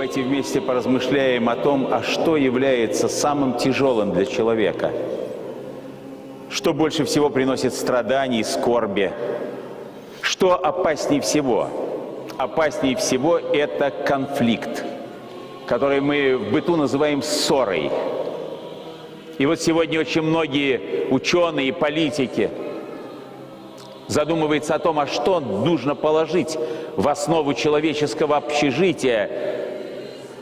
Давайте вместе поразмышляем о том, а что является самым тяжелым для человека. Что больше всего приносит страданий и скорби? Что опаснее всего? Опаснее всего это конфликт, который мы в быту называем ссорой. И вот сегодня очень многие ученые и политики задумываются о том, а что нужно положить в основу человеческого общежития,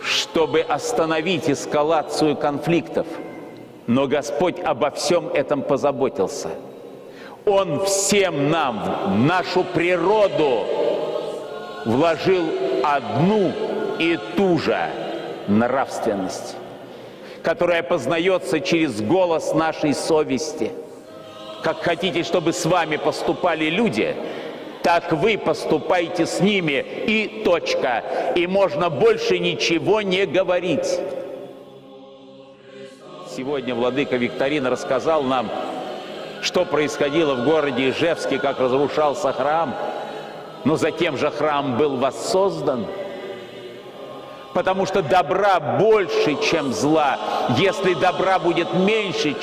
чтобы остановить эскалацию конфликтов. Но Господь обо всем этом позаботился. Он всем нам, в нашу природу, вложил одну и ту же нравственность, которая познается через голос нашей совести. Как хотите, чтобы с вами поступали люди, так вы поступайте с ними, и точка. И можно больше ничего не говорить. Сегодня владыка Викторин рассказал нам, что происходило в городе Ижевске, как разрушался храм. Но затем же храм был воссоздан. Потому что добра больше, чем зла. Если добра будет меньше,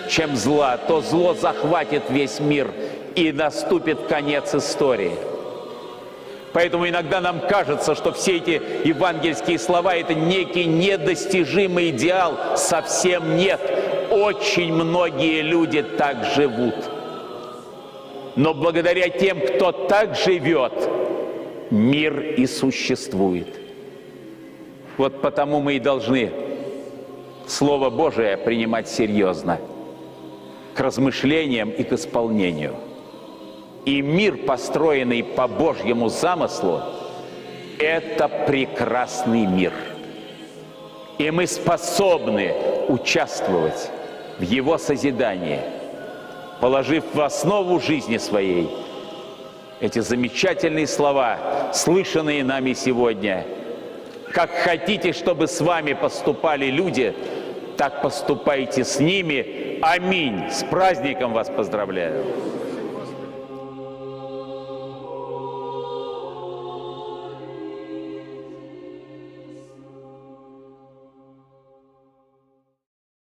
чем зла, то зло захватит весь мир, и наступит конец истории. Поэтому иногда нам кажется, что все эти евангельские слова – это некий недостижимый идеал. Совсем нет. Очень многие люди так живут. Но благодаря тем, кто так живет, мир и существует. Вот потому мы и должны Слово Божие принимать серьезно, к размышлениям и к исполнению. И мир, построенный по Божьему замыслу, это прекрасный мир. И мы способны участвовать в его созидании, положив в основу жизни своей эти замечательные слова, слышанные нами сегодня. Как хотите, чтобы с вами поступали люди, так поступайте с ними. Аминь. С праздником вас поздравляю.